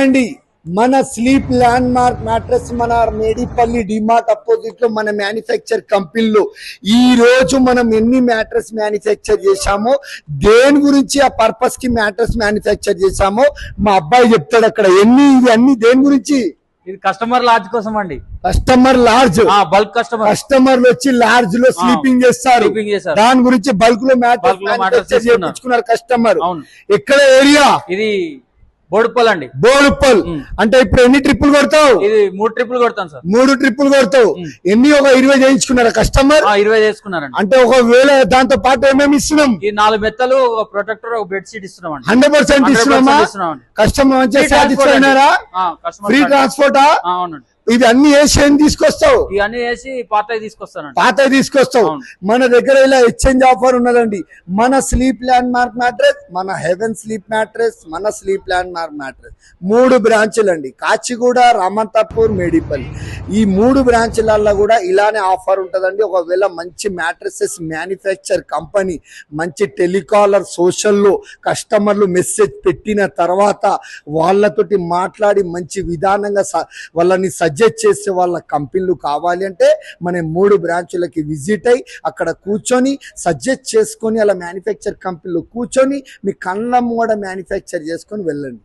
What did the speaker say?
అండి మన sleep land mark mattress మన మేడిపల్లి డిమార్ట్ అపోజిట్ లో మన మ్యానుఫ్యాక్చర్ కంపెనీలో ఈ రోజు మనం ఎన్ని మ్యాట్రెస్ మ్యానుఫ్యాక్చర్ చేశామో దేని గురించి ఆ పర్పస్ కి మ్యాట్రెస్ మ్యానుఫ్యాక్చర్ చేశామో మా అబ్బాయి చెప్తాడు అక్కడ ఇవి అన్ని దేని గురించి. ఇది కస్టమర్ లాడ్జ్ కోసం అండి. కస్టమర్ లాడ్జ్ బల్క్ కస్టమర్లు వచ్చి లాడ్జ్ లో స్లీపింగ్ చేస్తారు. దాని గురించి బల్క్ లో మ్యాట్రెస్ చేయించుకున్నారు కస్టమర్. ఎక్కడ ఏరియా ఇది? బోడుప్పల్ అండి. బోడుప్పల్ అంటే ఇప్పుడు ఎన్ని ట్రిప్పులు కొడతావు? ఇది 3 ట్రిప్పులు కొడతాను సార్. 3 ట్రిప్పులు కొడతావు. ఎన్ని ఒక 20 చేయించుకున్నారా కస్టమర్? 20 చేసుకున్నారండి. అంటే ఒకవేళ దాంతో పాటు ఏమేమి ఇస్తున్నాం? ఈ 4 మెత్తలు, ఒక ప్రొటెక్టర్, ఒక బెడ్ షీట్ ఇస్తున్నాం. 100% ఇస్తున్నామా? కస్టమర్ మంచిగా సాటిస్ఫై అయినారా? ఫ్రీ ట్రాన్స్పోర్టా? అవునండి. ఇది అన్ని వేసి ఏం తీసుకొస్తావు? ఇవన్నీ వేసి పాతవి తీసుకొస్తాను. పాతవి తీసుకొస్తావు. మన దగ్గర ఇలా ఎక్స్చేంజ్ ఆఫర్ ఉన్నదండి. మన స్లీప్ ల్యాండ్ మార్క్ మ్యాట్రెస్, మన హెవెన్ స్లీప్ మ్యాట్రెస్, మన స్లీప్ ల్యాండ్ మార్క్ మ్యాట్రెస్ 3 బ్రాంచులు అండి. కాచిగూడ, రామంతపూర్, మేడిపల్లి. ఈ 3 బ్రాంచులలో కూడా ఇలానే ఆఫర్ ఉంటుందండి. ఒకవేళ మంచి మ్యాట్రెసెస్ మ్యానుఫ్యాక్చర్ కంపెనీ మంచి టెలికాలర్ సోషల్లో కస్టమర్లు మెసేజ్ పెట్టిన తర్వాత వాళ్ళతోటి మాట్లాడి మంచి విధానంగా వాళ్ళని సజెస్ట్ చేసే వాళ్ళ కంపెనీలు కావాలి అంటే మనం 3 బ్రాంచులకి విజిట్ అయ్యి అక్కడ కూర్చొని సజెస్ట్ చేసుకొని అలా మ్యానుఫ్యాక్చర్ కంపెనీలో కూర్చొని మీ కళ్ళ కూడా మ్యానుఫ్యాక్చర్ చేసుకొని వెళ్ళండి.